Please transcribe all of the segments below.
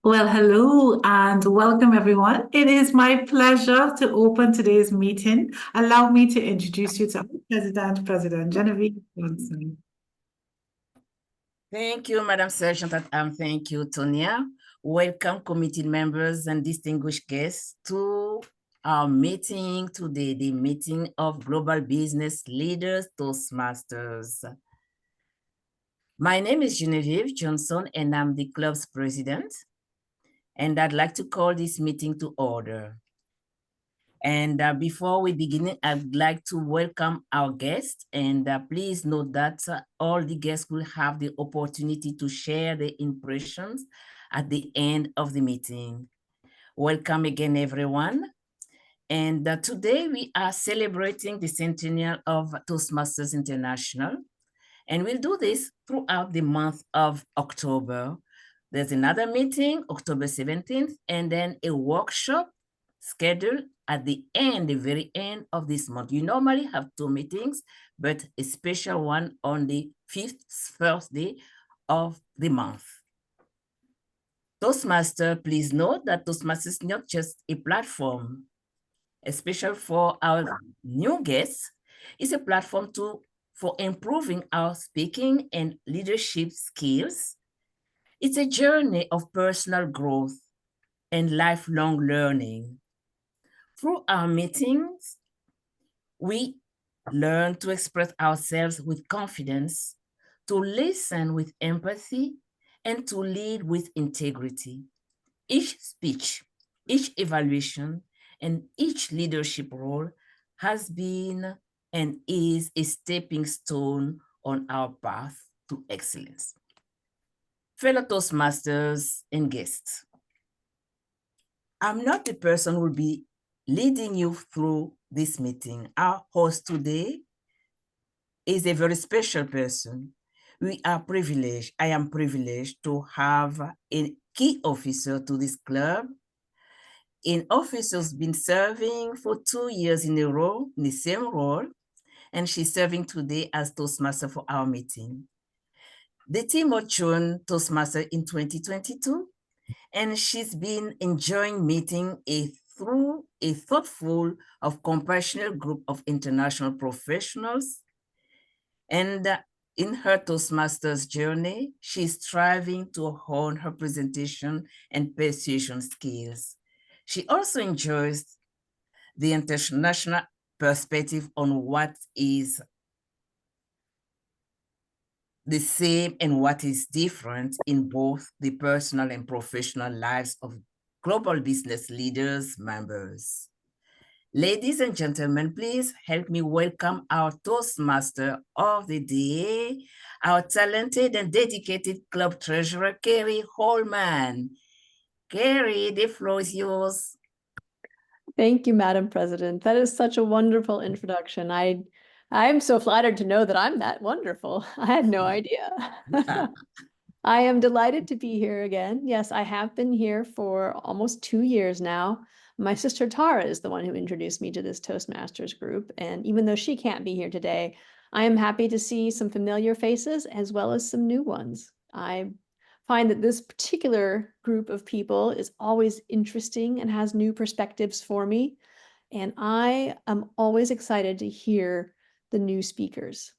Well, hello and welcome everyone. It is my pleasure to open today's meeting. Allow me to introduce you to our President Genevieve Johnson. Thank you, Madam Sergeant, and thank you, Tonia. Welcome, committee members and distinguished guests to our meeting today, the meeting of Global Business Leaders Toastmasters. My name is Genevieve Johnson, and I'm the club's president. And I'd like to call this meeting to order. And before we begin, I'd like to welcome our guests. And please note that all the guests will have the opportunity to share their impressions at the end of the meeting. Welcome again, everyone. And today we are celebrating the centennial of Toastmasters International. And we'll do this throughout the month of October. There's another meeting, October 17th, and then a workshop scheduled at the very end of this month. You normally have 2 meetings, but a special one on the first day of the month. Toastmaster, please note that Toastmasters is not just a platform, especially for our new guests. It's a platform for improving our speaking and leadership skills. It's a journey of personal growth and lifelong learning. Through our meetings, we learn to express ourselves with confidence, to listen with empathy, and to lead with integrity. Each speech, each evaluation, and each leadership role has been and is a stepping stone on our path to excellence. Fellow Toastmasters and guests, I'm not the person who will be leading you through this meeting. Our host today is a very special person. We are privileged. I am privileged to have a key officer to this club. An officer who's been serving for 2 years in a row in the same role, and she's serving today as Toastmaster for our meeting. The team joined Toastmaster in 2022, and she's been enjoying meeting through a thoughtful of compassionate group of international professionals. And in her Toastmasters journey, she's striving to hone her presentation and persuasion skills. She also enjoys the international perspective on what is the same and what is different in both the personal and professional lives of global business leaders, members. Ladies and gentlemen, please help me welcome our Toastmaster of the day, our talented and dedicated club treasurer, Carrie Holman. Carrie, the floor is yours. Thank you, Madam President. That is such a wonderful introduction. I'm so flattered to know that I'm that wonderful. I had no idea. I am delighted to be here again. Yes, I have been here for almost 2 years now. My sister Tara is the one who introduced me to this Toastmasters group. And even though she can't be here today, I am happy to see some familiar faces as well as some new ones. I find that this particular group of people is always interesting and has new perspectives for me. And I am always excited to hear the new speakers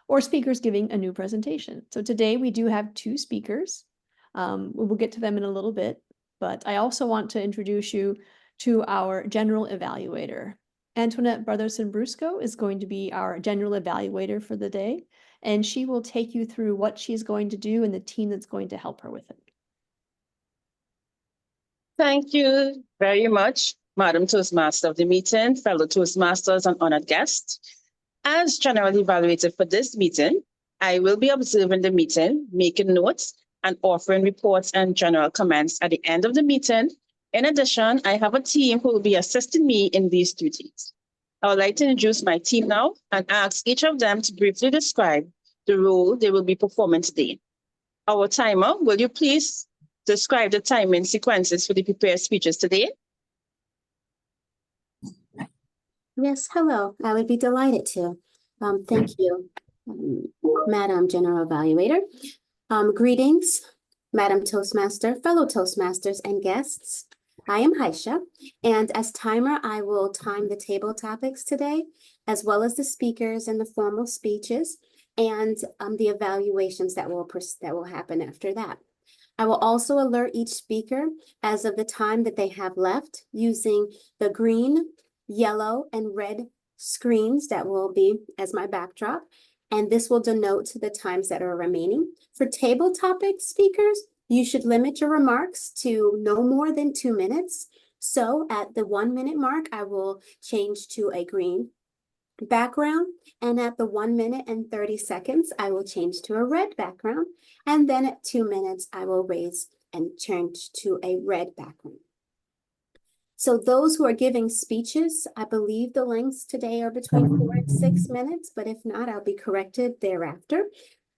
or speakers giving a new presentation. So today we do have 2 speakers. We will get to them in a little bit, but I also want to introduce you to our general evaluator. Antoinette Brotherson-Brusco is going to be our general evaluator for the day, and she will take you through what she's going to do and the team that's going to help her with it. Thank you very much, Madam Toastmaster of the meeting, fellow Toastmasters and honored guests. As general evaluator for this meeting, I will be observing the meeting, making notes, and offering reports and general comments at the end of the meeting. In addition, I have a team who will be assisting me in these duties. I would like to introduce my team now and ask each of them to briefly describe the role they will be performing today. Our timer, will you please describe the timing sequences for the prepared speeches today? Yes, hello. I would be delighted to. Thank you, Madam General Evaluator. Greetings Madam Toastmaster, fellow Toastmasters, and guests. I am Haisha, and as timer, I will time the table topics today, as well as the speakers and the formal speeches, and the evaluations that will happen after that. I will also alert each speaker as of the time that they have left using the green, yellow, and red screens that will be as my backdrop. And this will denote the times that are remaining. For table topic speakers, you should limit your remarks to no more than 2 minutes. So at the 1 minute mark, I will change to a green background. And at the 1 minute and 30 seconds, I will change to a red background. And then at 2 minutes, I will raise and change to a red background. So those who are giving speeches, I believe the lengths today are between 4 and 6 minutes, but if not, I'll be corrected thereafter.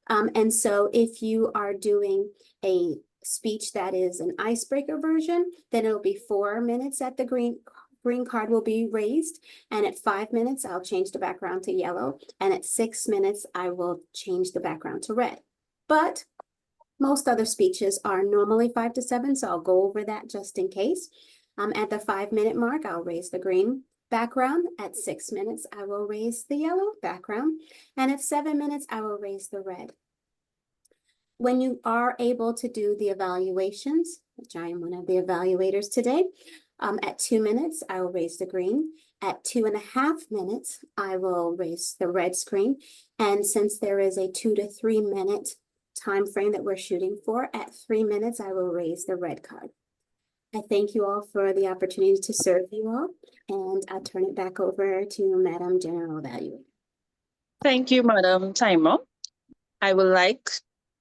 And so if you are doing a speech that is an icebreaker version, then it'll be 4 minutes at the green card will be raised. And at 5 minutes, I'll change the background to yellow. And at 6 minutes, I will change the background to red. But most other speeches are normally 5 to 7, so I'll go over that just in case. At the 5 minute mark, I'll raise the green background. At 6 minutes, I will raise the yellow background. And at 7 minutes, I will raise the red. When you are able to do the evaluations, which I am one of the evaluators today, at 2 minutes, I will raise the green. At 2.5 minutes, I will raise the red screen. And since there is a 2 to 3 minute time frame that we're shooting for, at 3 minutes, I will raise the red card. I thank you all for the opportunity to serve you all, and I'll turn it back over to Madam General Evaluator. Thank you, Madam Timer. I would like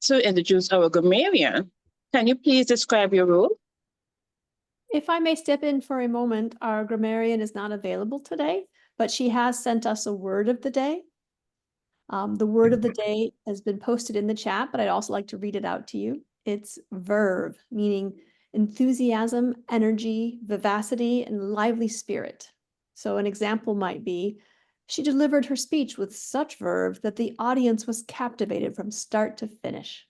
to introduce our grammarian. Can you please describe your role? If I may step in for a moment, our grammarian is not available today, but she has sent us a word of the day. The word of the day has been posted in the chat, but I'd also like to read it out to you. It's verve, meaning enthusiasm, energy, vivacity, and lively spirit. So an example might be, she delivered her speech with such verve that the audience was captivated from start to finish.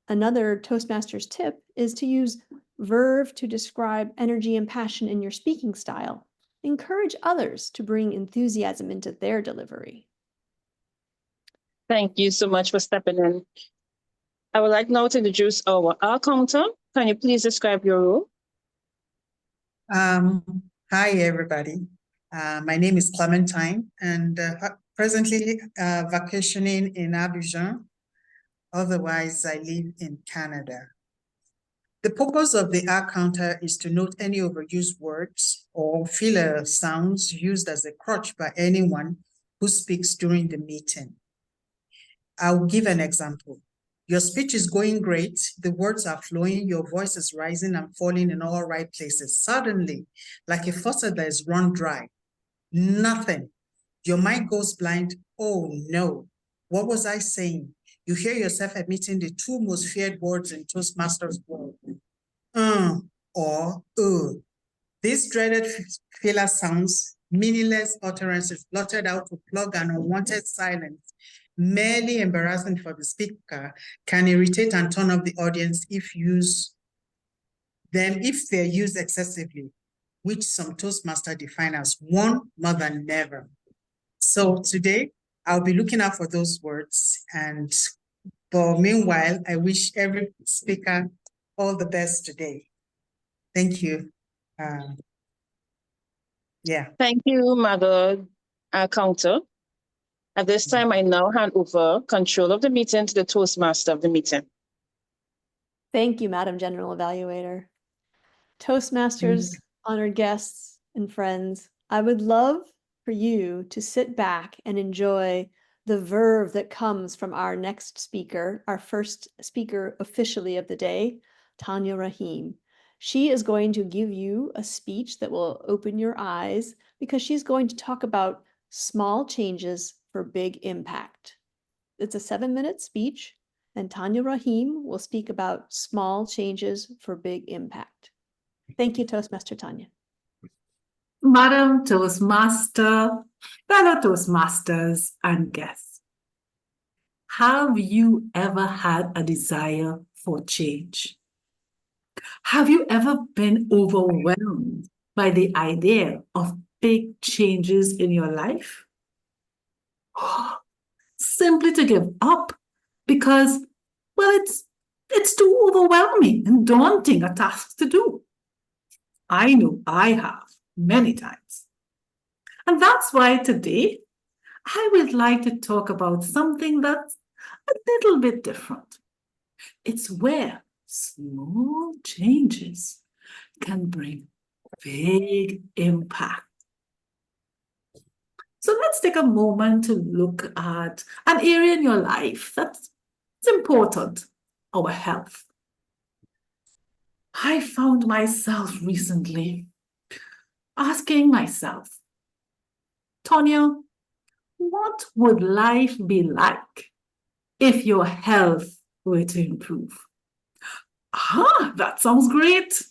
Another Toastmasters tip is to use verve to describe energy and passion in your speaking style. Encourage others to bring enthusiasm into their delivery. Thank you so much for stepping in. I would like now to introduce our counter. Can you please describe your role? Hi, everybody. My name is Clementine, and presently vacationing in Abidjan. Otherwise, I live in Canada. The purpose of the R counter is to note any overused words or filler sounds used as a crutch by anyone who speaks during the meeting. I'll give an example. Your speech is going great, the words are flowing, your voice is rising and falling in all right places. Suddenly, like a faucet that is run dry, nothing. Your mind goes blind. Oh no, what was I saying? You hear yourself admitting the 2 most feared words in Toastmasters world. Or These dreaded filler sounds, meaningless utterances blotted out to plug an unwanted silence, merely embarrassing for the speaker, can irritate and turn off the audience if they're used excessively, which some Toastmasters define as one more than never. So today, I'll be looking out for those words. But meanwhile, I wish every speaker all the best today. Thank you. Thank you, Madam Counter. At this time, I now hand over control of the meeting to the Toastmaster of the meeting. Thank you, Madam General Evaluator. Toastmasters, honored guests, and friends, I would love for you to sit back and enjoy the verve that comes from our next speaker, our first speaker officially of the day, Tanya Rahim. She is going to give you a speech that will open your eyes because she's going to talk about small changes for big impact. It's a 7-minute speech, and Tanya Rahim will speak about small changes for big impact. Thank you, Toastmaster Tanya. Madam Toastmaster, fellow Toastmasters, and guests, have you ever had a desire for change. Have you ever been overwhelmed by the idea of big changes in your life? Simply to give up because, well, it's too overwhelming and daunting a task to do. I know I have many times. And that's why today I would like to talk about something that's a little bit different. It's where small changes can bring big impact. So let's take a moment to look at an area in your life that's important, our health. I found myself recently asking myself, Tonya, what would life be like if your health were to improve? That sounds great.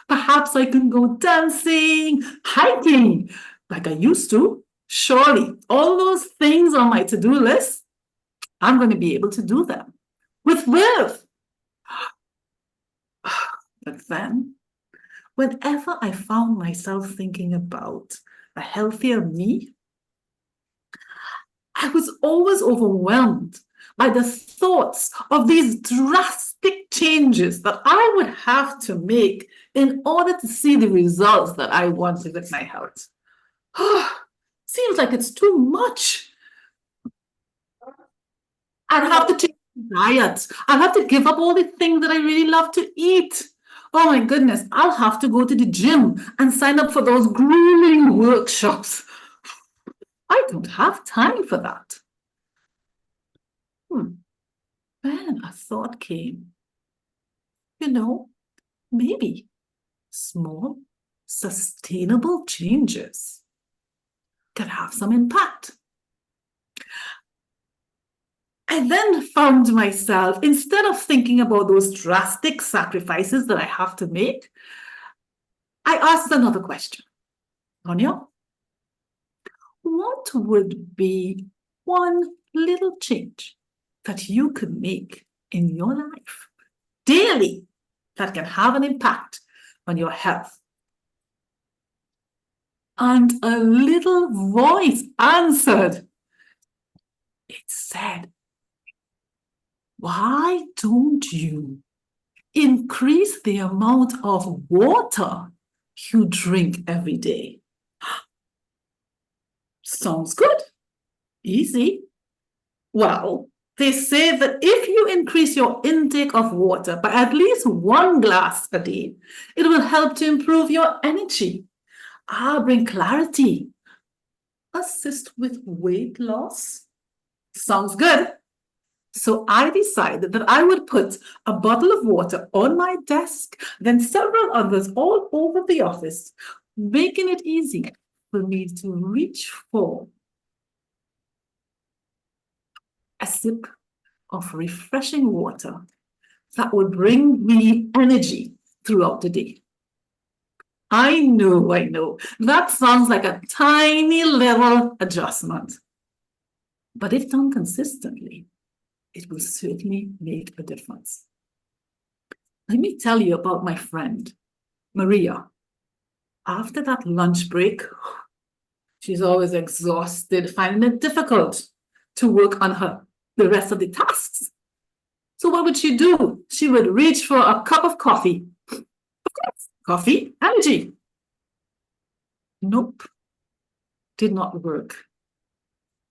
Perhaps I can go dancing, hiking, like I used to. Surely, all those things on my to-do list, I'm going to be able to do them with will. But then, whenever I found myself thinking about a healthier me, I was always overwhelmed by the thoughts of these drastic changes that I would have to make in order to see the results that I wanted with my health. Seems like it's too much. I'd have to change diet. I'll have to give up all the things that I really love to eat. Oh my goodness, I'll have to go to the gym and sign up for those grueling workshops. I don't have time for that. Then a thought came. Maybe small, sustainable changes can have some impact. I then found myself, instead of thinking about those drastic sacrifices that I have to make, I asked another question. Tonya, what would be one little change that you could make in your life daily that can have an impact on your health? And a little voice answered. It said, why don't you increase the amount of water you drink every day? Sounds good. Easy. Well, they say that if you increase your intake of water by at least 1 glass a day, it will help to improve your energy, bring clarity, assist with weight loss. Sounds good. So I decided that I would put a bottle of water on my desk, then several others all over the office, making it easy for me to reach for a sip of refreshing water that would bring me energy throughout the day. I know. That sounds like a tiny little adjustment. But if done consistently, it will certainly make a difference. Let me tell you about my friend, Maria. After that lunch break, she's always exhausted, finding it difficult to work on the rest of the tasks. So what would she do? She would reach for a cup of coffee. Of course, coffee, energy. Nope, did not work.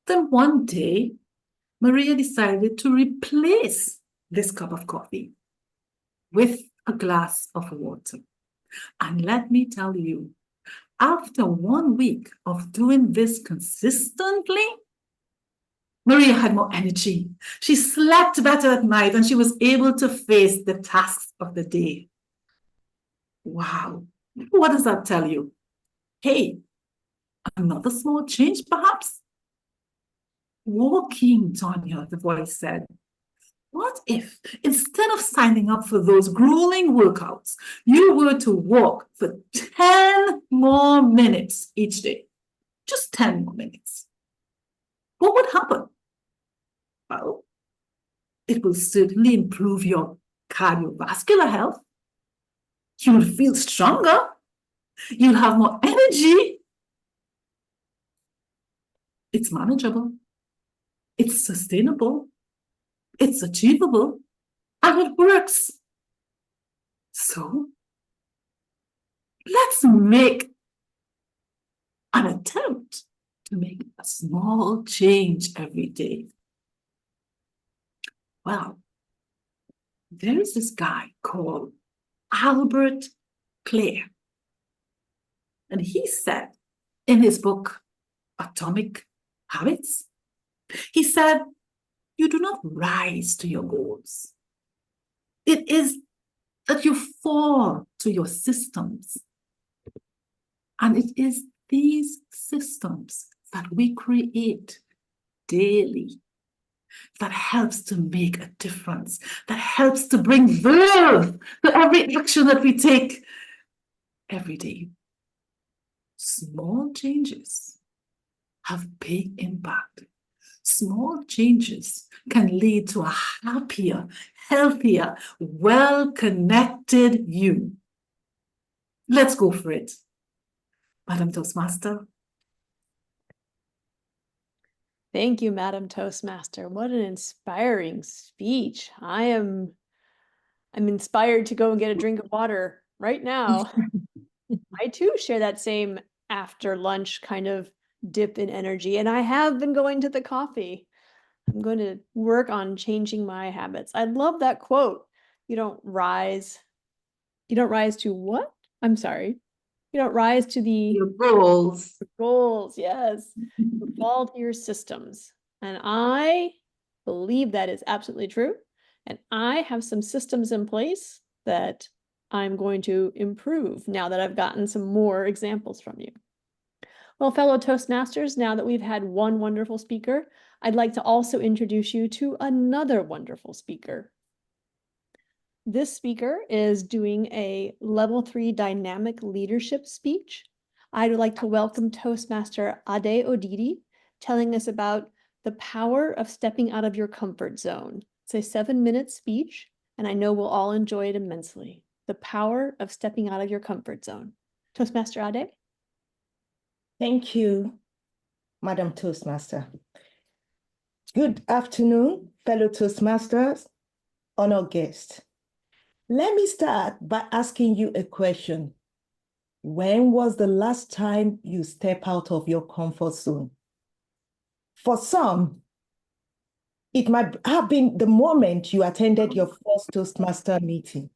Then one day, Maria decided to replace this cup of coffee with a glass of water. And let me tell you, after 1 week of doing this consistently, Maria had more energy. She slept better at night and she was able to face the tasks of the day. Wow. What does that tell you? Hey, another small change perhaps? Walking, Tonya, the voice said. What if, instead of signing up for those grueling workouts, you were to walk for 10 more minutes each day? Just 10 more minutes. What would happen? Well, it will certainly improve your cardiovascular health. You will feel stronger. You'll have more energy. It's manageable. It's sustainable. It's achievable. And it works. So let's make an attempt to make a small change every day. Well, there is this guy called Albert Clare. And he said in his book, Atomic Habits, he said, you do not rise to your goals. It is that you fall to your systems. And it is these systems that we create daily that helps to make a difference, that helps to bring verve to every action that we take every day. Small changes have big impact. Small changes can lead to a happier, healthier, well-connected you. Let's go for it. Madam Toastmaster. Thank you, Madam Toastmaster. What an inspiring speech. I'm inspired to go and get a drink of water right now. I too share that same after lunch kind of dip in energy, and I have been going to the coffee. I'm going to work on changing my habits. I love that quote. You don't rise to what? I'm sorry. You don't rise to the Your goals. goals, yes. You fall to your systems. And I believe that is absolutely true. And I have some systems in place that I'm going to improve now that I've gotten some more examples from you. Well, fellow Toastmasters, now that we've had one wonderful speaker, I'd like to also introduce you to another wonderful speaker. This speaker is doing a level 3 dynamic leadership speech. I'd like to welcome Toastmaster Ade Odidi, telling us about the power of stepping out of your comfort zone. It's a 7-minute speech, and I know we'll all enjoy it immensely. The power of stepping out of your comfort zone. Toastmaster Ade? Thank you, Madam Toastmaster. Good afternoon, fellow Toastmasters, honored guests. Let me start by asking you a question. When was the last time you stepped out of your comfort zone? For some, it might have been the moment you attended your first Toastmaster meeting.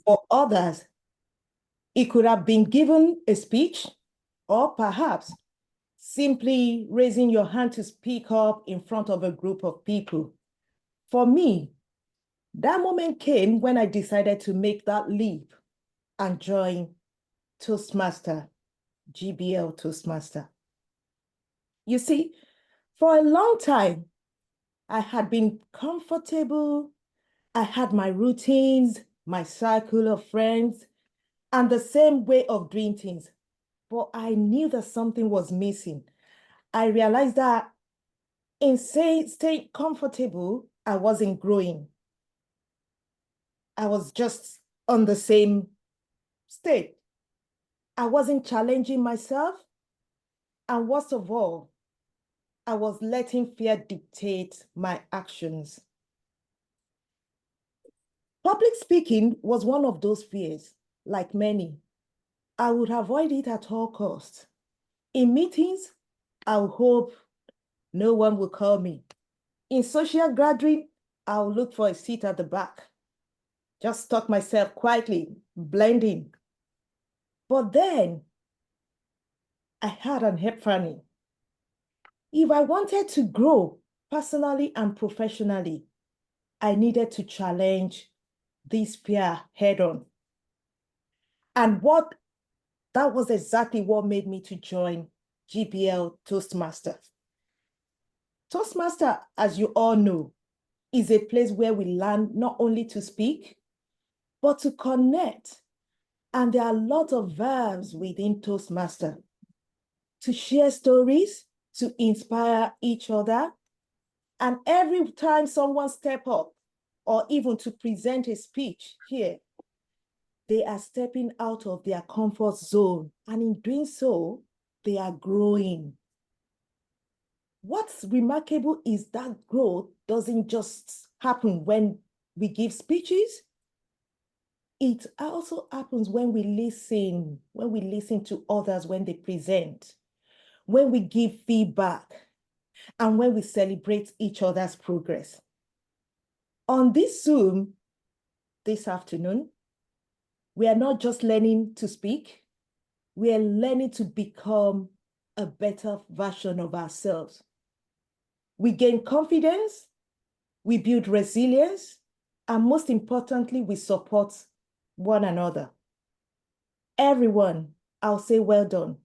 For others, it could have been given a speech, or perhaps simply raising your hand to speak up in front of a group of people. For me, that moment came when I decided to make that leap and join Toastmaster, GBL Toastmaster. You see, for a long time, I had been comfortable. I had my routines, my circle of friends, and the same way of doing things. But I knew that something was missing. I realized that in staying comfortable, I wasn't growing. I was just on the same state. I wasn't challenging myself. And worst of all, I was letting fear dictate my actions. Public speaking was one of those fears, like many. I would avoid it at all costs. In meetings, I would hope no one will call me. In social gathering, I'll look for a seat at the back. Just tuck myself quietly, blending. But then, I had an epiphany. If I wanted to grow personally and professionally, I needed to challenge this fear head-on. And that was exactly what made me to join GBL Toastmasters. Toastmaster, as you all know, is a place where we learn not only to speak, but to connect. And there are a lot of verbs within Toastmaster to share stories, to inspire each other. And every time someone steps up, or even to present a speech here, they are stepping out of their comfort zone. And in doing so, they are growing. What's remarkable is that growth doesn't just happen when we give speeches. It also happens when we listen to others when they present, when we give feedback, and when we celebrate each other's progress. On this Zoom this afternoon, we are not just learning to speak, we are learning to become a better version of ourselves. We gain confidence, we build resilience, and most importantly, we support one another. Everyone, I'll say well done.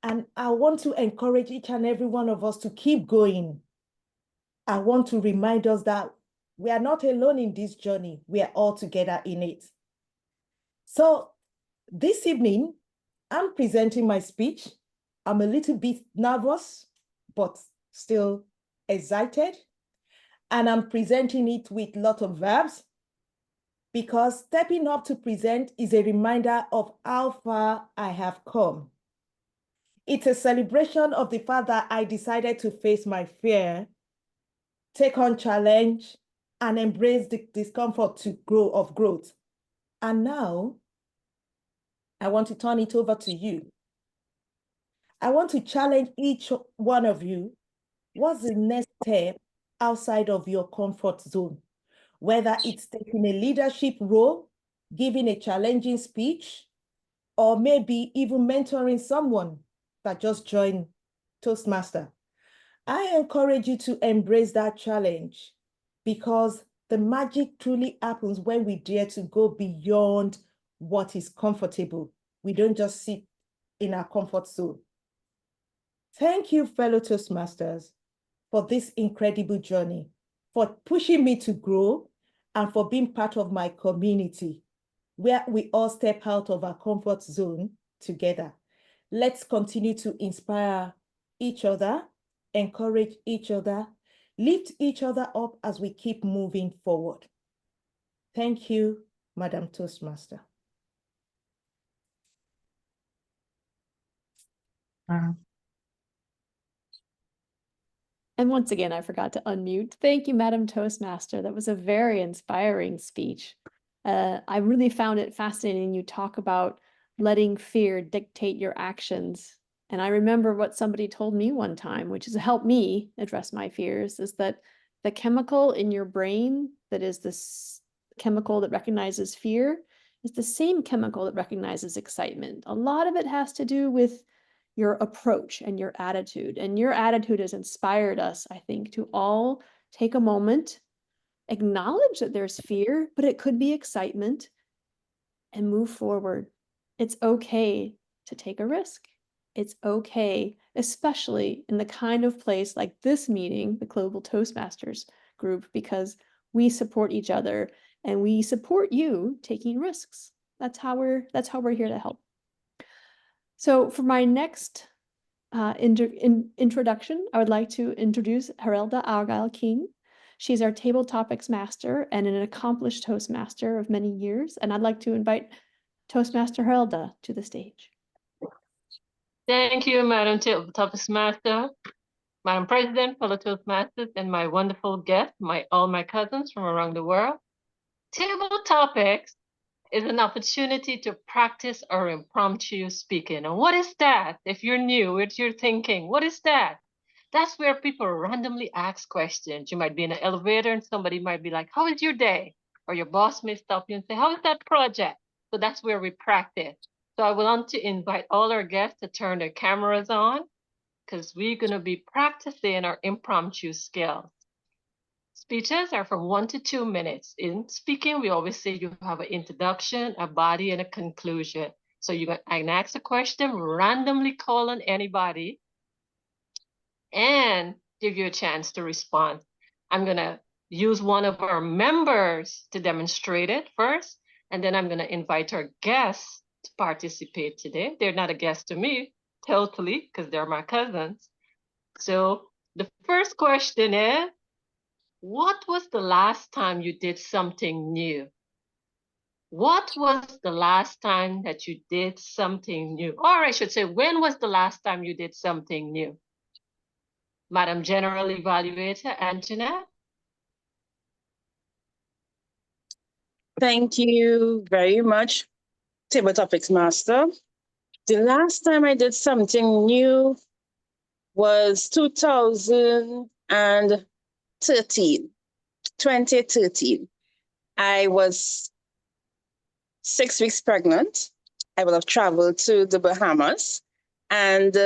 And I want to encourage each and every one of us to keep going. I want to remind us that we are not alone in this journey. We are all together in it. So this evening, I'm presenting my speech. I'm a little bit nervous, but still excited. And I'm presenting it with a lot of verbs because stepping up to present is a reminder of how far I have come. It's a celebration of the fact that I decided to face my fear, take on challenge, and embrace the discomfort to growth. And now, I want to turn it over to you. I want to challenge each one of you. What's the next step outside of your comfort zone? Whether it's taking a leadership role, giving a challenging speech, or maybe even mentoring someone that just joined Toastmaster. I encourage you to embrace that challenge because the magic truly happens when we dare to go beyond what is comfortable. We don't just sit in our comfort zone. Thank you, fellow Toastmasters, for this incredible journey, for pushing me to grow, and for being part of my community, where we all step out of our comfort zone together. Let's continue to inspire each other, encourage each other, lift each other up as we keep moving forward. Thank you, Madam Toastmaster. And once again, I forgot to unmute. Thank you, Madam Toastmaster. That was a very inspiring speech. I really found it fascinating. You talk about letting fear dictate your actions. And I remember what somebody told me one time, which has helped me address my fears, is that the chemical in your brain that is this chemical that recognizes fear is the same chemical that recognizes excitement. A lot of it has to do with your approach and your attitude. And your attitude has inspired us, I think, to all take a moment, acknowledge that there's fear, but it could be excitement, and move forward. It's okay to take a risk. It's okay, especially in the kind of place like this meeting, the Global Toastmasters group, because we support each other and we support you taking risks. That's how we're here to help. So for my next introduction, I would like to introduce Herelda Argyle-King. She's our Table Topics Master and an accomplished Toastmaster of many years. And I'd like to invite Toastmaster Herelda to the stage. Thank you, Madam Toastmaster, Madam President, fellow Toastmasters, and my wonderful guests, all my cousins from around the world. Table Topics is an opportunity to practice our impromptu speaking. And what is that? If you're new, if you're thinking, what is that? That's where people randomly ask questions. You might be in an elevator and somebody might be like, how is your day? Or your boss may stop you and say, how is that project? So that's where we practice. So I want to invite all our guests to turn their cameras on because we're going to be practicing our impromptu skills. Speeches are from 1 to 2 minutes. In speaking, we always say you have an introduction, a body, and a conclusion. So I can ask a question, randomly call on anybody, and give you a chance to respond. I'm going to use one of our members to demonstrate it first, and then I'm going to invite our guests to participate today. They're not a guest to me, totally, because they're my cousins. So the first question is, What was the last time you did something new? What was the last time that you did something new? Or I should say, when was the last time you did something new? Madam General Evaluator Antoinette? Thank you very much, Table Topics Master. The last time I did something new was 2013. I was 6 weeks pregnant. I would have traveled to the Bahamas, and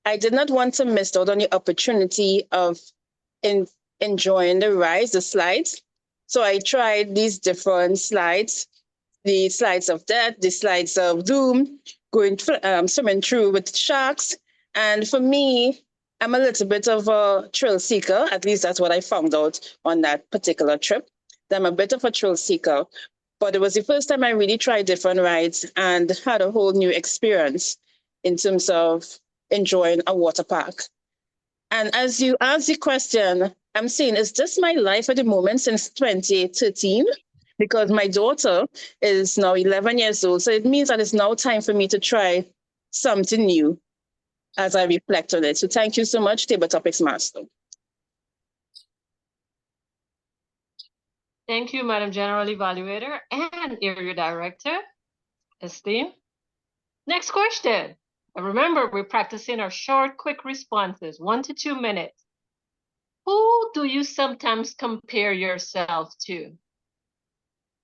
I did not want to miss out on the opportunity of enjoying the rides, the slides. So I tried these different slides, the slides of death, the slides of doom, going swimming through with sharks. And for me, I'm a little bit of a thrill seeker. At least that's what I found out on that particular trip. That I'm a bit of a thrill seeker. But it was the first time I really tried different rides and had a whole new experience in terms of enjoying a water park. And as you ask the question, I'm saying, is this my life at the moment since 2013? Because my daughter is now 11 years old. So it means that it's now time for me to try something new as I reflect on it. So thank you so much, Table Topics Master. Thank you, Madam General Evaluator and Area Director, esteemed. Next question. And remember, we're practicing our short, quick responses, 1 to 2 minutes. Who do you sometimes compare yourself to?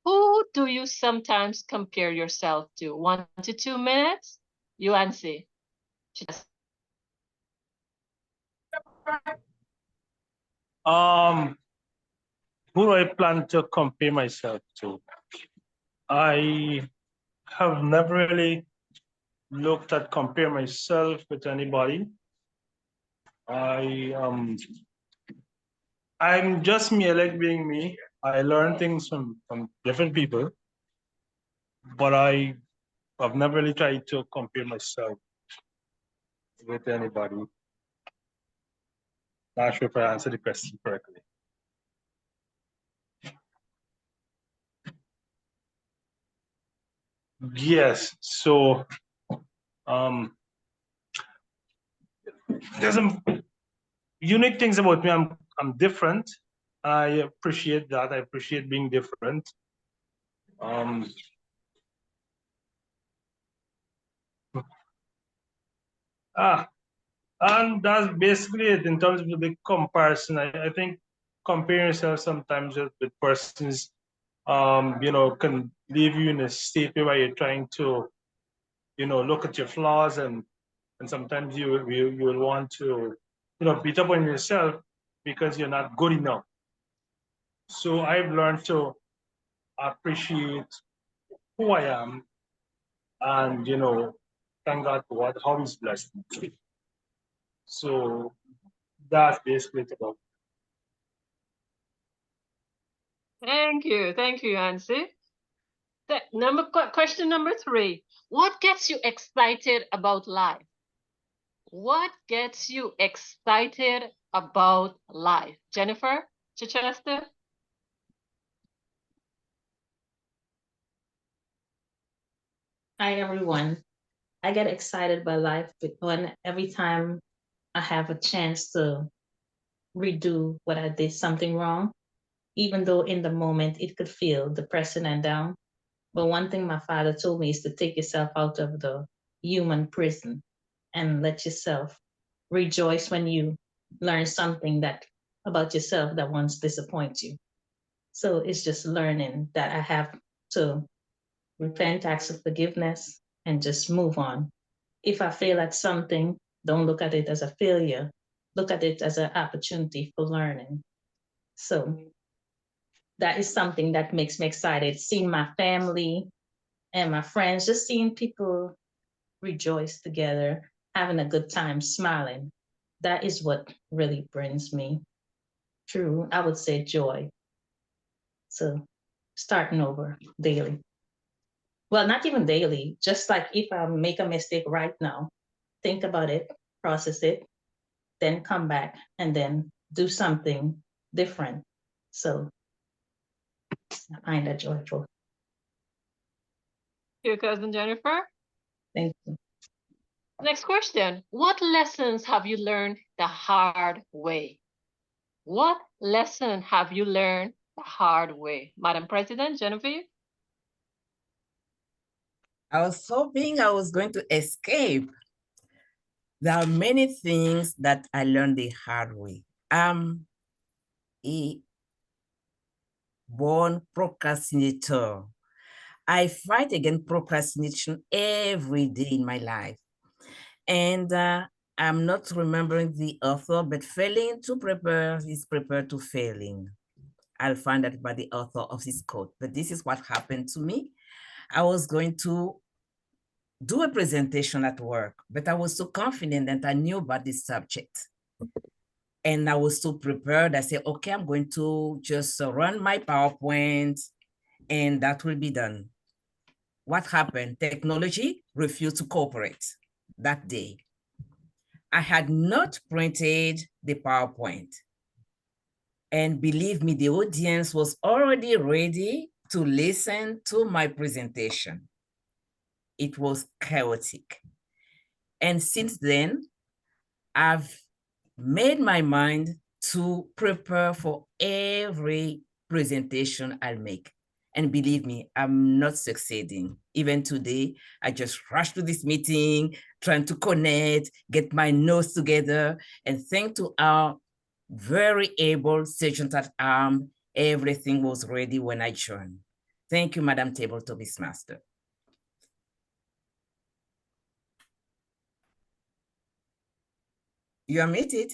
Who do you sometimes compare yourself to? 1 to 2 minutes. You answer. Who do I plan to compare myself to? I have never really looked at compare myself with anybody. I'm just me, I like being me. I learn things from different people, but I've never really tried to compare myself with anybody. Not sure if I answered the question correctly. Yes, so there's some unique things about me. I'm different. I appreciate that. I appreciate being different. And that's basically it in terms of the big comparison. I think comparing yourself sometimes with persons, can leave you in a state where you're trying to, look at your flaws and sometimes you will want to, beat up on yourself because you're not good enough. So I've learned to appreciate who I am and, thank God for how He's blessed me. So that's basically it about. Thank you, Yancy. Question number 3. What gets you excited about life? What gets you excited about life? Jennifer Chichester? Hi, everyone. I get excited by life when every time I have a chance to redo what I did something wrong, even though in the moment it could feel depressing and down. But one thing my father told me is to take yourself out of the human prison and let yourself rejoice when you learn something about yourself that once disappoints you. So it's just learning that I have to repent, ask for forgiveness, and just move on. If I fail at something, don't look at it as a failure. Look at it as an opportunity for learning. So that is something that makes me excited. Seeing my family and my friends, just seeing people rejoice together, having a good time, smiling. That is what really brings me true, I would say, joy. So starting over daily. Well, not even daily, just like if I make a mistake right now, think about it, process it, then come back and then do something different So I find that joyful. Your cousin Jennifer. Thank you. Next question. What lessons have you learned the hard way? What lesson have you learned the hard way? Madam President, Genevieve? I was hoping I was going to escape. There are many things that I learned the hard way. I'm a born procrastinator. I fight against procrastination every day in my life. And I'm not remembering the author, but failing to prepare is prepared to failing. I'll find out by the author of this quote, but this is what happened to me. I was going to do a presentation at work, but I was so confident that I knew about this subject. And I was so prepared. I said, okay, I'm going to just run my PowerPoint and that will be done. What happened? Technology refused to cooperate that day. I had not printed the PowerPoint. And believe me, the audience was already ready to listen to my presentation. It was chaotic. And since then, I've made my mind to prepare for every presentation I'll make. And believe me, I'm not succeeding. Even today, I just rushed to this meeting, trying to connect, get my notes together, and thanks to our very able sergeant at arms, everything was ready when I joined. Thank you, Madam Table Toastmaster. You are muted.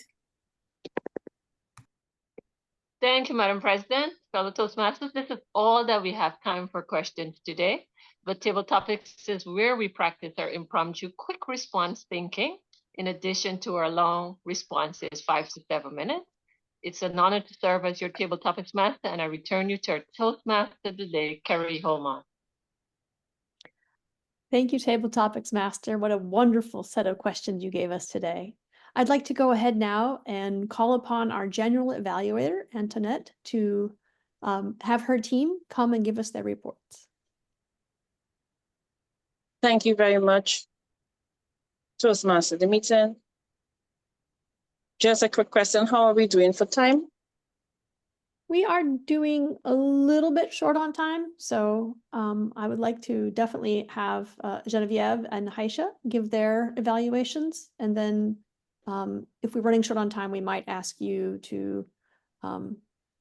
Thank you, Madam President. Fellow Toastmasters, this is all that we have time for questions today. But Table Topics is where we practice our impromptu quick response thinking, in addition to our long responses, 5 to 7 minutes. It's an honor to serve as your Table Topics Master, and I return you to our Toastmaster today, Kerry Holman. Thank you, Table Topics Master. What a wonderful set of questions you gave us today. I'd like to go ahead now and call upon our general evaluator, Antoinette, to have her team come and give us their reports. Thank you very much, Toastmaster the meeting. Just a quick question, how are we doing for time? We are doing a little bit short on time, so I would like to definitely have Genevieve and Haisha give their evaluations, and then if we're running short on time, we might ask you to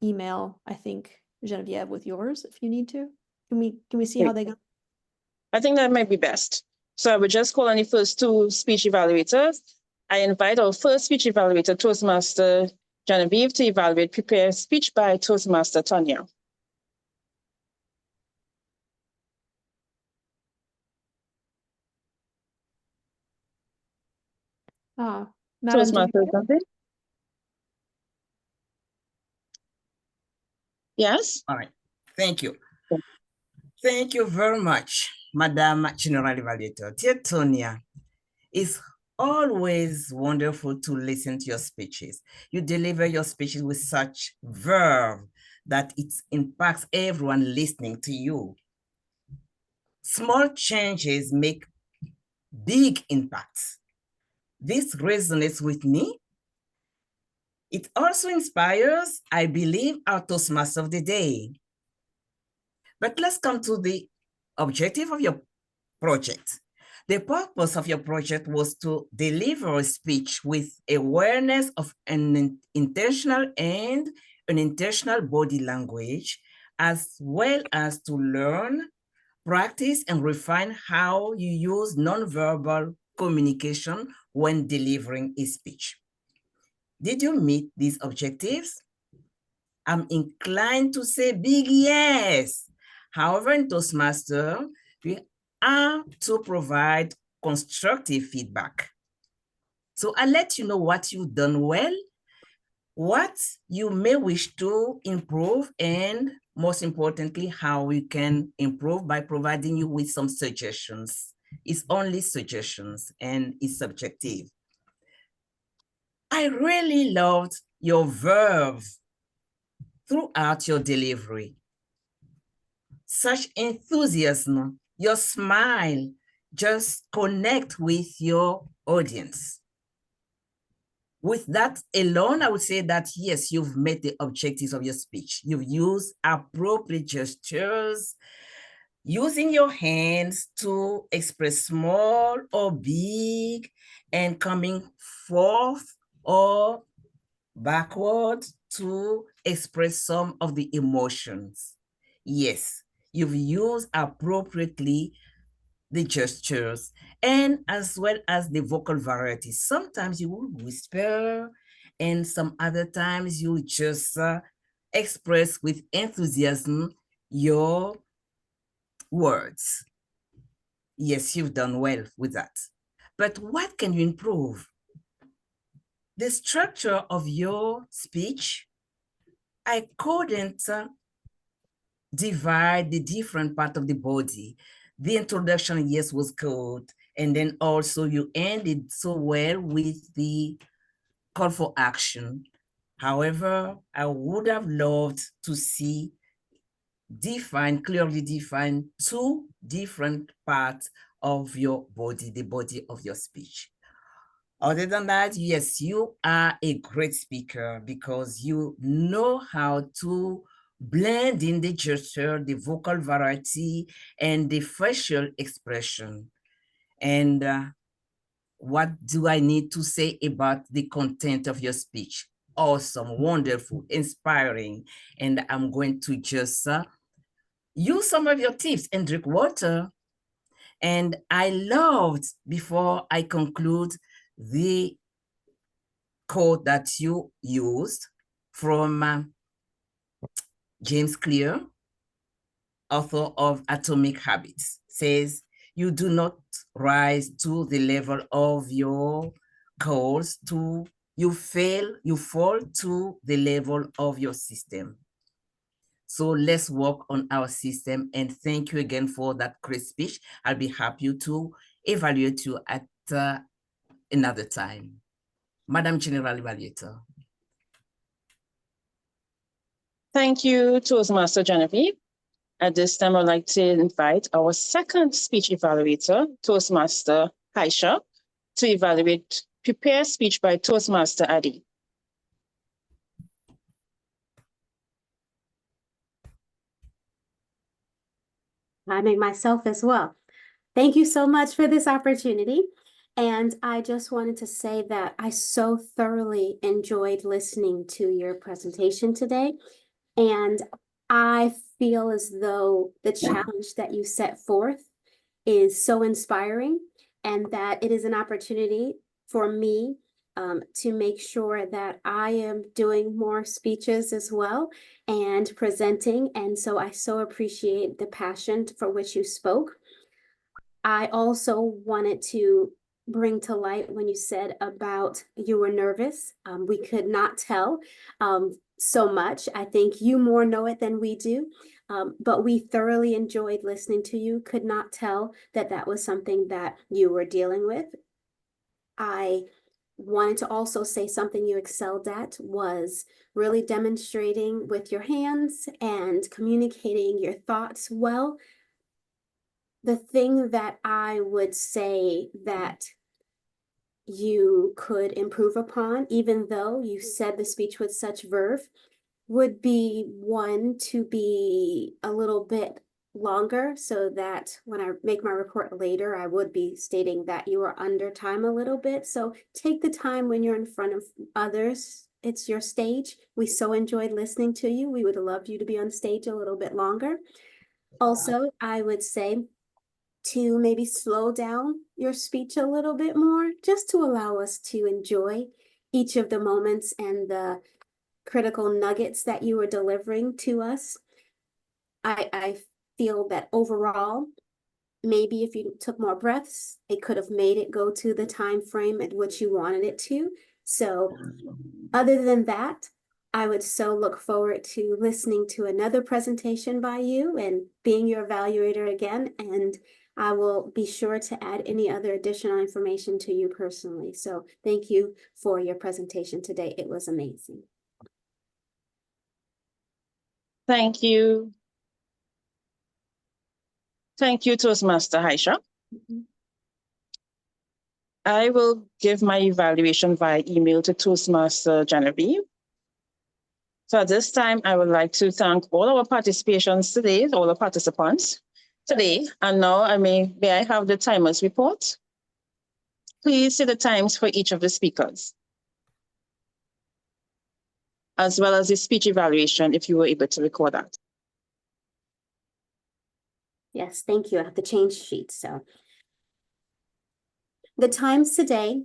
email, I think, Genevieve with yours if you need to. Can we see how they go? I think that might be best. So I would just call on the first two speech evaluators. I invite our first speech evaluator, Toastmaster Genevieve, to evaluate prepared speech by Toastmaster Tanya. Madam Toastmaster, Genevieve? Yes? All right, thank you. Thank you very much, Madam General Evaluator. Dear Tonya, it's always wonderful to listen to your speeches. You deliver your speeches with such verve that it impacts everyone listening to you. Small changes make big impacts. This resonates with me. It also inspires, I believe, our Toastmaster of the day. But let's come to the objective of your project. The purpose of your project was to deliver a speech with awareness of an intentional and unintentional body language, as well as to learn, practice, and refine how you use nonverbal communication when delivering a speech. Did you meet these objectives? I'm inclined to say big yes. However, in Toastmaster, we are to provide constructive feedback. So I'll let you know what you've done well, what you may wish to improve, and most importantly, how we can improve by providing you with some suggestions. It's only suggestions and it's subjective. I really loved your verve throughout your delivery. Such enthusiasm, your smile, just connect with your audience. With that alone, I would say that, yes, you've met the objectives of your speech. You've used appropriate gestures, using your hands to express small or big, and coming forth or backward to express some of the emotions. Yes, you've used appropriately the gestures, and as well as the vocal variety. Sometimes you will whisper, and some other times you just express with enthusiasm your words. Yes, you've done well with that. But what can you improve? The structure of your speech, I couldn't divide the different part of the body. The introduction, yes, was good. And then also you ended so well with the call for action. However, I would have loved to see clearly define two different parts of your body, the body of your speech. Other than that, yes, you are a great speaker because you know how to blend in the gesture, the vocal variety, and the facial expression. And what do I need to say about the content of your speech? Awesome, wonderful, inspiring. And I'm going to just use some of your tips and drink water. And I loved, before I conclude, the quote that you used from James Clear, author of Atomic Habits, says, you do not rise to the level of your goals, you fall to the level of your system. So let's work on our system, and thank you again for that great speech. I'll be happy to evaluate you at another time. Madam General Evaluator. Thank you, Toastmaster Genevieve. At this time, I'd like to invite our second speech evaluator, Toastmaster Aisha, to evaluate Prepare Speech by Toastmaster Adi. I make myself as well. Thank you so much for this opportunity. And I just wanted to say that I so thoroughly enjoyed listening to your presentation today. And I feel as though the challenge that you set forth is so inspiring, and that it is an opportunity for me to make sure that I am doing more speeches as well and presenting. And so I so appreciate the passion for which you spoke. I also wanted to bring to light when you said about you were nervous. We could not tell so much. I think you more know it than we do, but we thoroughly enjoyed listening to you. Could not tell that that was something that you were dealing with. I wanted to also say something you excelled at was really demonstrating with your hands and communicating your thoughts well. The thing that I would say that you could improve upon, even though you said the speech with such verve, would be one, to be a little bit longer, so that when I make my report later, I would be stating that you are under time a little bit. So take the time when you're in front of others. It's your stage. We so enjoyed listening to you. We would love you to be on stage a little bit longer. Also, I would say to maybe slow down your speech a little bit more, just to allow us to enjoy each of the moments and the critical nuggets that you were delivering to us. I feel that overall, maybe if you took more breaths, it could have made it go to the time frame at which you wanted it to. So other than that, I would so look forward to listening to another presentation by you and being your evaluator again. And I will be sure to add any other additional information to you personally. So thank you for your presentation today. It was amazing. Thank you. Thank you, Toastmaster Haisha. I will give my evaluation via email to Toastmaster Genevieve. So at this time, I would like to thank all our participations today, all the participants today. And now may I have the timers report? Please see the times for each of the speakers, as well as the speech evaluation, if you were able to record that. Yes, thank you. I have to change sheets. So the times today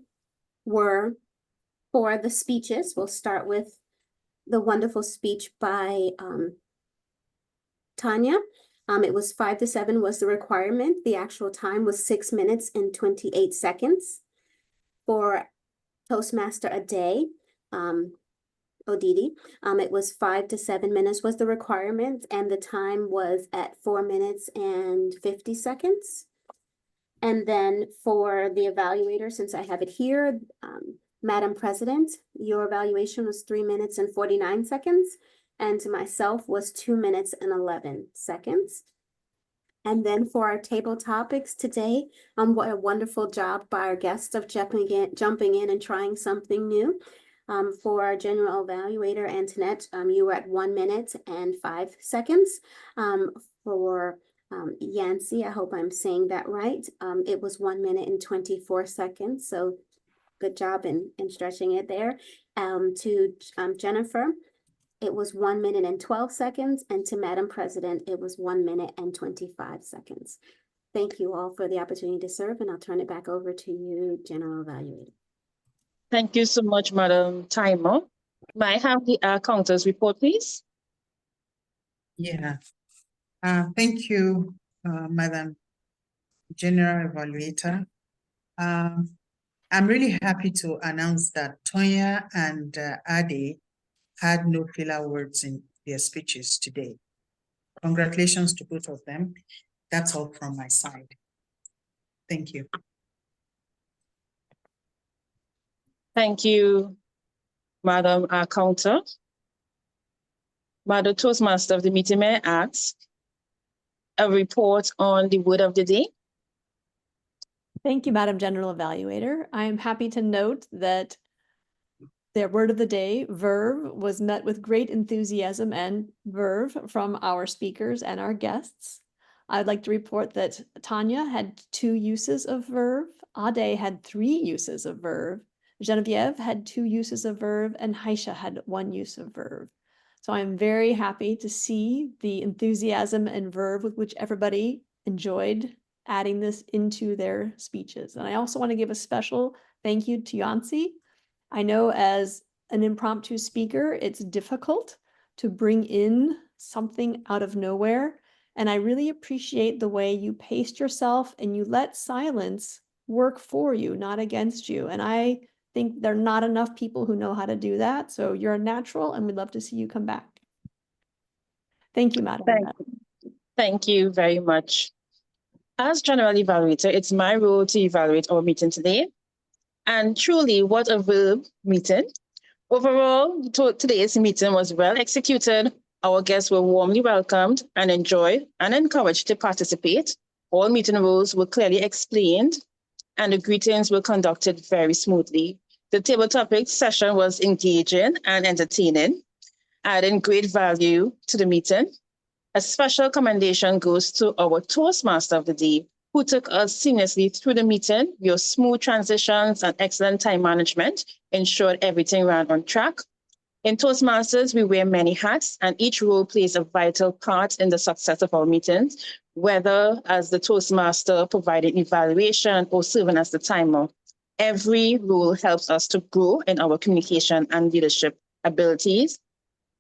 were for the speeches. We'll start with the wonderful speech by Tanya. It was 5 to 7 was the requirement. The actual time was 6 minutes and 28 seconds. For Toastmaster a day, Odidi, it was 5 to 7 minutes was the requirement, and the time was at 4 minutes and 50 seconds. And then for the evaluator, since I have it here, Madam President, your evaluation was 3 minutes and 49 seconds, and to myself was 2 minutes and 11 seconds. And then for our table topics today, what a wonderful job by our guests of jumping in and trying something new. For our general evaluator, Antoinette, you were at 1 minute and 5 seconds. For Yancy, I hope I'm saying that right. It was 1 minute and 24 seconds. So good job in stretching it there. To Jennifer, it was 1 minute and 12 seconds. And to Madam President, it was 1 minute and 25 seconds. Thank you all for the opportunity to serve, and I'll turn it back over to you, General Evaluator. Thank you so much, Madam Timer. May I have the counters report, please? Yeah. Thank you, Madam General Evaluator. I'm really happy to announce that Tonya and Ade had no filler words in their speeches today. Congratulations to both of them. That's all from my side. Thank you. Thank you, Madam Counter. Madam Toastmaster of the meeting, may I ask a report on the word of the day? Thank you, Madam General Evaluator. I am happy to note that their word of the day, verve, was met with great enthusiasm and verve from our speakers and our guests. I'd like to report that Tanya had 2 uses of verve, Ade had 3 uses of verve, Genevieve had 2 uses of verve, and Haisha had 1 use of verve. So I'm very happy to see the enthusiasm and verve with which everybody enjoyed adding this into their speeches. And I also want to give a special thank you to Yancy. I know as an impromptu speaker, it's difficult to bring in something out of nowhere. And I really appreciate the way you paced yourself and you let silence work for you, not against you. And I think there are not enough people who know how to do that. So you're a natural and we'd love to see you come back. Thank you, Madam. Thank you very much. As General Evaluator, it's my role to evaluate our meeting today. And truly, what a verb meeting. Overall, today's meeting was well executed. Our guests were warmly welcomed and enjoyed and encouraged to participate. All meeting rules were clearly explained and the greetings were conducted very smoothly. The table topic session was engaging and entertaining, adding great value to the meeting. A special commendation goes to our Toastmaster of the day, who took us seamlessly through the meeting. Your smooth transitions and excellent time management ensured everything ran on track. In Toastmasters, we wear many hats, and each role plays a vital part in the success of our meetings, whether as the Toastmaster providing evaluation or serving as the timer. Every role helps us to grow in our communication and leadership abilities.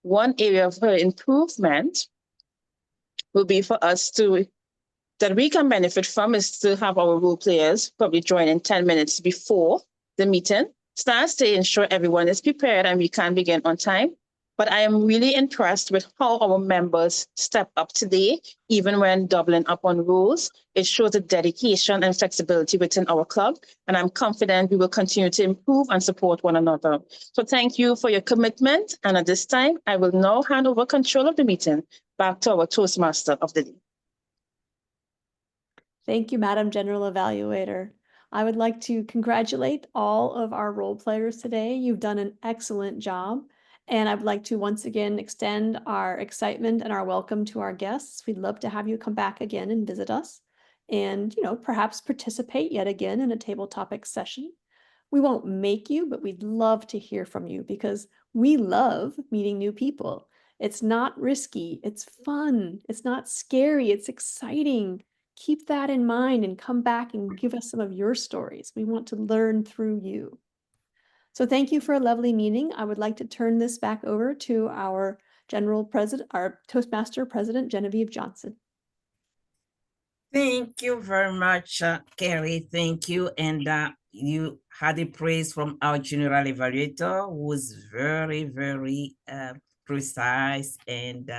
One area of improvement will be for us that we can benefit from is to have our role players probably join in 10 minutes before the meeting starts to ensure everyone is prepared and we can begin on time. But I am really impressed with how our members step up today, even when doubling up on rules. It shows a dedication and flexibility within our club, and I'm confident we will continue to improve and support one another. So thank you for your commitment. And at this time, I will now hand over control of the meeting back to our Toastmaster of the day. Thank you, Madam General Evaluator. I would like to congratulate all of our role players today. You've done an excellent job. And I would like to once again extend our excitement and our welcome to our guests. We'd love to have you come back again and visit us and, perhaps participate yet again in a table topics session. We won't make you, but we'd love to hear from you because we love meeting new people. It's not risky, it's fun, it's not scary, it's exciting. Keep that in mind and come back and give us some of your stories. We want to learn through you. So thank you for a lovely meeting. I would like to turn this back over to our our Toastmaster President, Genevieve Johnson. Thank you very much, Carrie. Thank you. And you had a praise from our general evaluator, who was very, very precise, and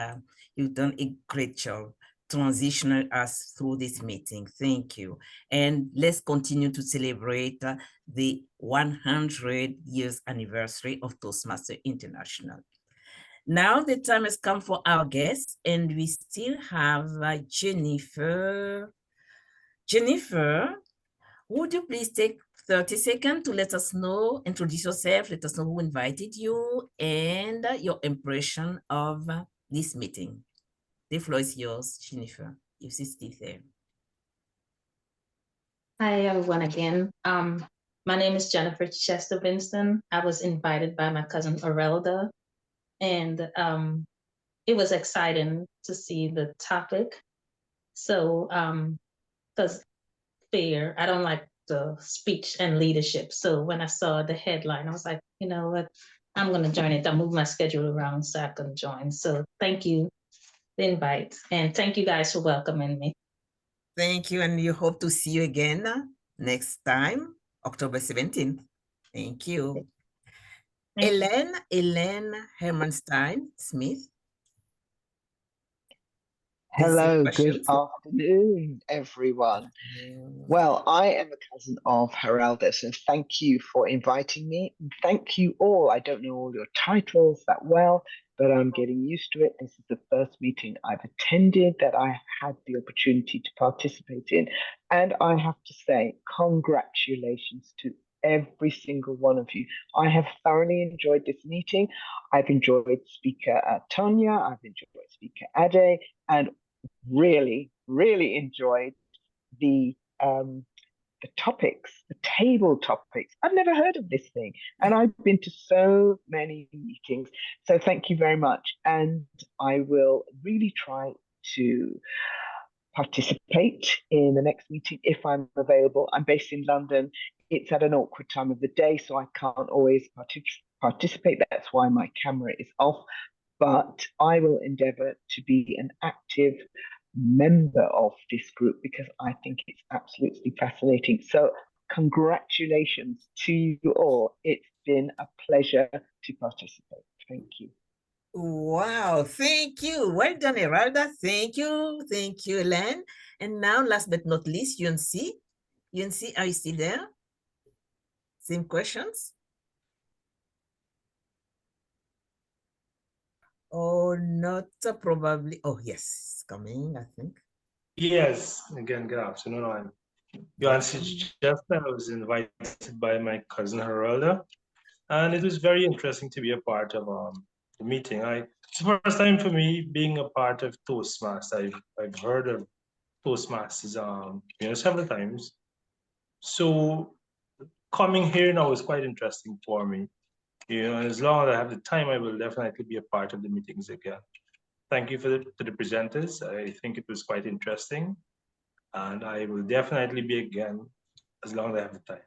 you've done a great job transitioning us through this meeting. Thank you. And let's continue to celebrate the 100 years anniversary of Toastmasters International. Now the time has come for our guests, and we still have Jennifer. Jennifer, would you please take 30 seconds to let us know, introduce yourself, let us know who invited you, and your impression of this meeting. The floor is yours, Jennifer, if she's still there. Hi, everyone again. My name is Jennifer Chester Vinston. I was invited by my cousin Arelda, and it was exciting to see the topic. So, because fair, I don't like the speech and leadership. So when I saw the headline, I was like, you know what, I'm going to join it. I'll move my schedule around so I can join. So thank you, the invite, and thank you guys for welcoming me. Thank you, and we hope to see you again next time, October 17th. Thank you. Ellen Hermanstein Smith. Hello, good afternoon, everyone. Well, I am a cousin of Heraldus, and thank you for inviting me. And thank you all. I don't know all your titles that well, but I'm getting used to it. This is the first meeting I've attended that I had the opportunity to participate in. And I have to say, congratulations to every single one of you. I have thoroughly enjoyed this meeting. I've enjoyed Speaker Tonya, I've enjoyed Speaker Ade, and really, really enjoyed the topics, the table topics. I've never heard of this thing, and I've been to so many meetings. So thank you very much, and I will really try to participate in the next meeting if I'm available. I'm based in London. It's at an awkward time of the day, so I can't always participate. That's why my camera is off. But I will endeavour to be an active member of this group because I think it's absolutely fascinating. So congratulations to you all. It's been a pleasure to participate. Thank you. Wow, thank you. Well done, Heralda. Thank you, Ellen. And now, last but not least, Yunsi. Yunsi, are you still there? Same questions? Or not probably. Oh, yes, it's coming, I think. Yes, again, good afternoon. Yunsi Chester, I was invited by my cousin Heralda, and it was very interesting to be a part of the meeting. It's the first time for me being a part of Toastmasters. I've heard of Toastmasters several times. So coming here now is quite interesting for me. And as long as I have the time, I will definitely be a part of the meetings again. Thank you to the presenters. I think it was quite interesting, and I will definitely be again as long as I have the time.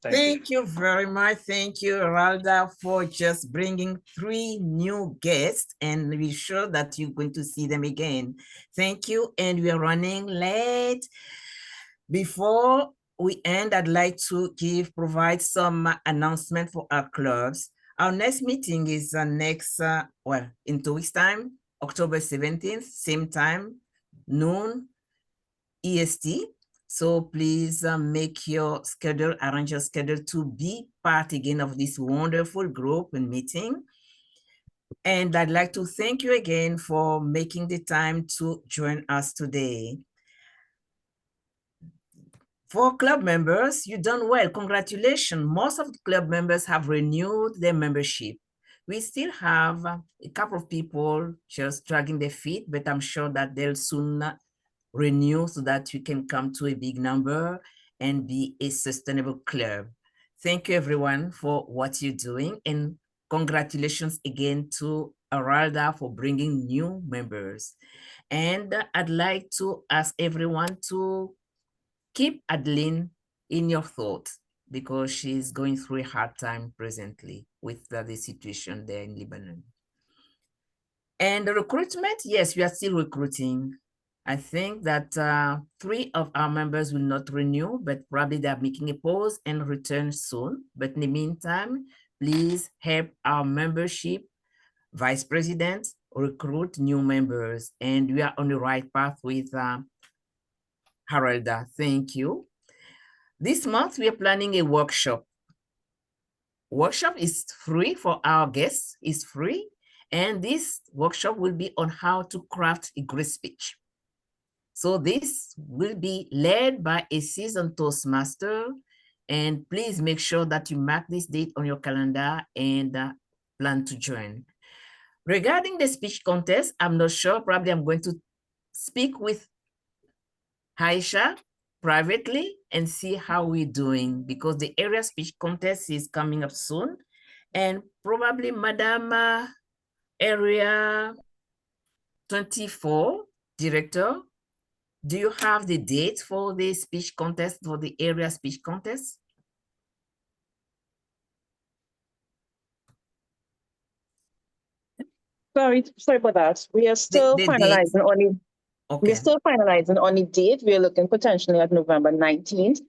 Thank you very much. Thank you, Heralda, for just bringing 3 new guests, and we're sure that you're going to see them again. Thank you, and we are running late. Before we end, I'd like to provide some announcement for our clubs. Our next meeting is in 2 weeks' time, October 17th, same time, noon EST. So please make your schedule, arrange your schedule to be part again of this wonderful group and meeting. And I'd like to thank you again for making the time to join us today. For club members, you've done well. Congratulations. Most of the club members have renewed their membership. We still have a couple of people just dragging their feet, but I'm sure that they'll soon renew so that you can come to a big number and be a sustainable club. Thank you everyone for what you're doing, and congratulations again to Aralda for bringing new members. And I'd like to ask everyone to keep Adeline in your thoughts because she's going through a hard time presently with the situation there in Lebanon. And the recruitment, yes, we are still recruiting. I think that 3 of our members will not renew, but probably they're making a pause and return soon. But in the meantime, please help our membership vice president recruit new members. And we are on the right path with Harolda. Thank you. This month, we are planning a workshop. Workshop is free for our guests, it's free. And this workshop will be on how to craft a great speech. So this will be led by a seasoned Toastmaster, and please make sure that you mark this date on your calendar and plan to join. Regarding the speech contest, I'm not sure, probably I'm going to speak with Aisha privately and see how we're doing because the area speech contest is coming up soon. And probably Madam Area 24 Director, do you have the date for the speech contest, for the area speech contest? Sorry about that. We are still finalizing on the We're still finalizing on the date. We're looking potentially at November 19th.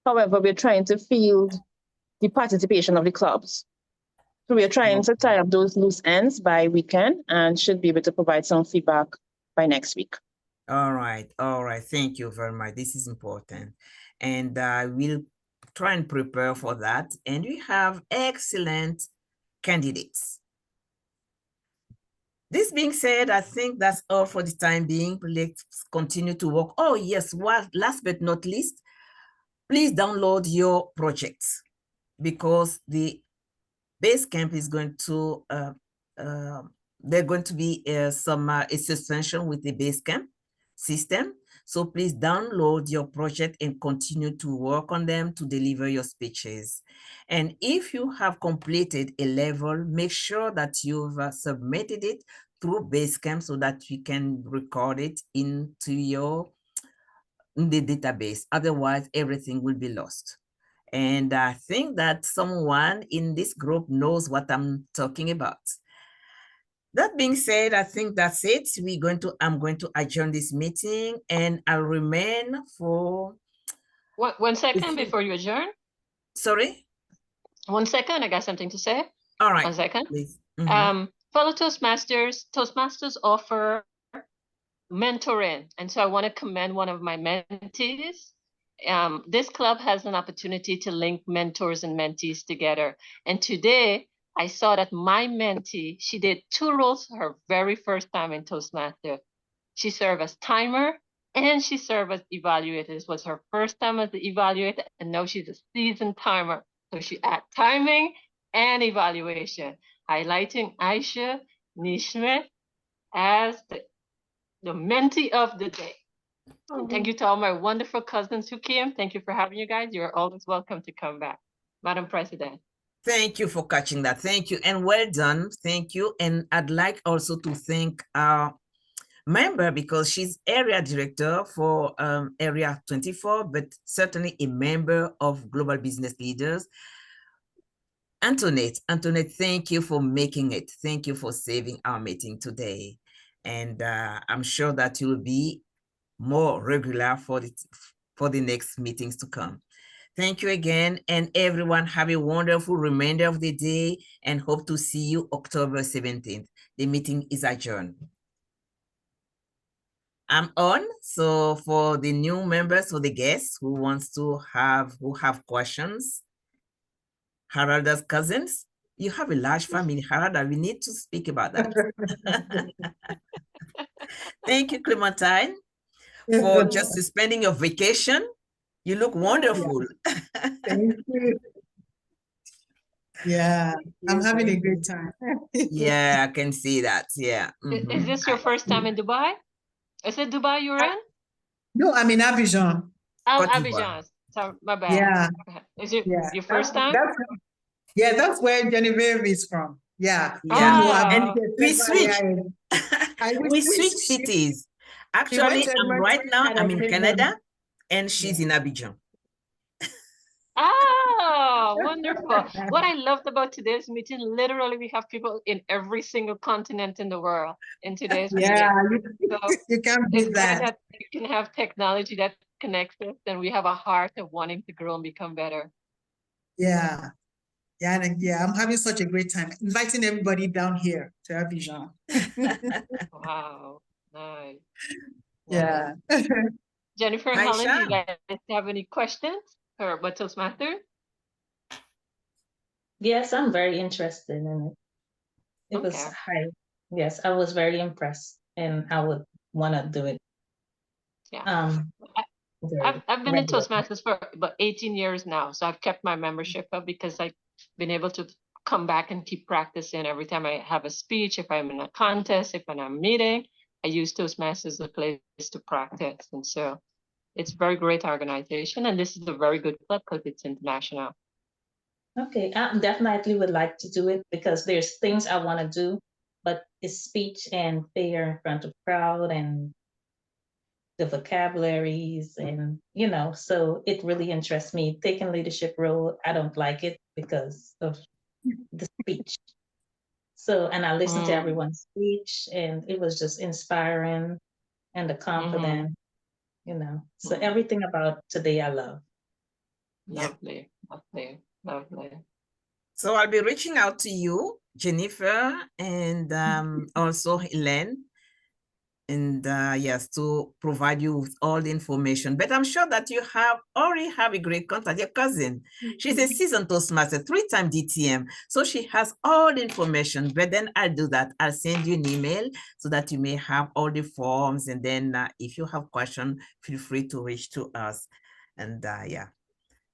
However, we're trying to field the participation of the clubs. So we're trying to tie up those loose ends by weekend and should be able to provide some feedback by next week. All right. Thank you very much. This is important. And we'll try and prepare for that. And we have excellent candidates. This being said, I think that's all for the time being. Let's continue to work. Oh, yes, last but not least, please download your projects because the Basecamp is going to, they're going to be some extension with the Basecamp system. So please download your project and continue to work on them to deliver your speeches. And if you have completed a level, make sure that you've submitted it through Basecamp so that you can record it into the database. Otherwise, everything will be lost. And I think that someone in this group knows what I'm talking about. That being said, I think that's it. I'm going to adjourn this meeting and I'll remain for... One second before you adjourn. Sorry? 1 second, I got something to say. All right. 1 second. Please. Fellow Toastmasters offer mentoring. And so I want to commend one of my mentees. This club has an opportunity to link mentors and mentees together. And today, I saw that my mentee, she did 2 roles her very first time in Toastmaster. She served as timer and she served as evaluator. This was her first time as the evaluator, and now she's a seasoned timer. So she had timing and evaluation, highlighting Aisha Nishmet as the mentee of the day. And thank you to all my wonderful cousins who came. Thank you for having you guys. You're always welcome to come back. Madam President. Thank you for catching that. Thank you. And well done. Thank you. And I'd like also to thank our member because she's area director for area 24, but certainly a member of Global Business Leaders. Antoinette, thank you for making it. Thank you for saving our meeting today. And I'm sure that you'll be more regular for the next meetings to come. Thank you again. And everyone have a wonderful remainder of the day and hope to see you October 17th. The meeting is adjourned. I'm on. So for the new members or the guests who have questions, Haralda's cousins, you have a large family, Haralda. We need to speak about that. Thank you, Clementine, for just spending your vacation. You look wonderful. Thank you. Yeah, I'm having a great time. Yeah, I can see that. Yeah. Is this your first time in Dubai? Is it Dubai you're in? No, I'm in Abidjan. Oh, Cote d'Ivoire. Abidjan. Sorry, my bad. Yeah, Is it yeah. your first time? That's where Genevieve is from. Yeah. Yeah. Ah. And we switch. We We switch cities. Actually, right now I'm in Canada and she's in Abidjan. Ah, wonderful. What I loved about today's meeting, literally we have people in every single continent in the world in today's meeting. Yeah, So you can't it's beat great that. that you can have technology that connects us and we have a heart of wanting to grow and become better. Yeah. Yeah, I'm having such a great time. Inviting everybody down here to Abidjan. Wow, nice. Yeah. Jennifer, Hi, Helen, do you Sha. guys have any questions for Toastmasters? Yes, I'm very interested in it. It was Okay. high. Yes, I was very impressed and I would want to do it. Yeah. I've been in Toastmasters for about 18 years now. So I've kept my membership up because I've been able to come back and keep practicing every time I have a speech, if I'm in a contest, if I'm in a meeting, I use Toastmasters as a place to practice. And so it's a very great organization. And this is a very good club because it's international. Okay, I definitely would like to do it because there's things I want to do, but it's speech and fair in front of crowd and the vocabularies and, so it really interests me. Taking leadership role, I don't like it because of the speech. So, and I listened to everyone's speech and it was just inspiring and the confidence, so everything about today I love. Lovely, lovely, lovely. So I'll be reaching out to you, Jennifer, and also Elaine, and yes, to provide you with all the information. But I'm sure that you already have a great contact. Your cousin, she's a seasoned Toastmaster, 3-time DTM, so she has all the information. But then I'll do that. I'll send you an email so that you may have all the forms. And then if you have questions, feel free to reach to us. And yeah,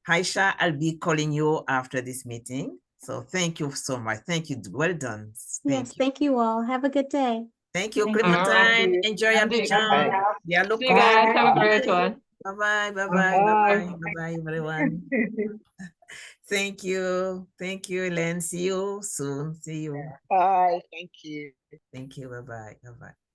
Haisha, I'll be calling you after this meeting. So thank you so much. Thank you. Well done. Yes, thank you all. Have a good day. Thank you, Thank you. Clementine. Enjoy Abidjan. Yeah, look See you guys. Have a great one. Bye-bye, bye-bye, bye-bye, bye-bye, everyone. Thank you. Thank you, Elaine. See you soon. See you. Bye. Thank you. Thank you. Bye-bye. Bye-bye.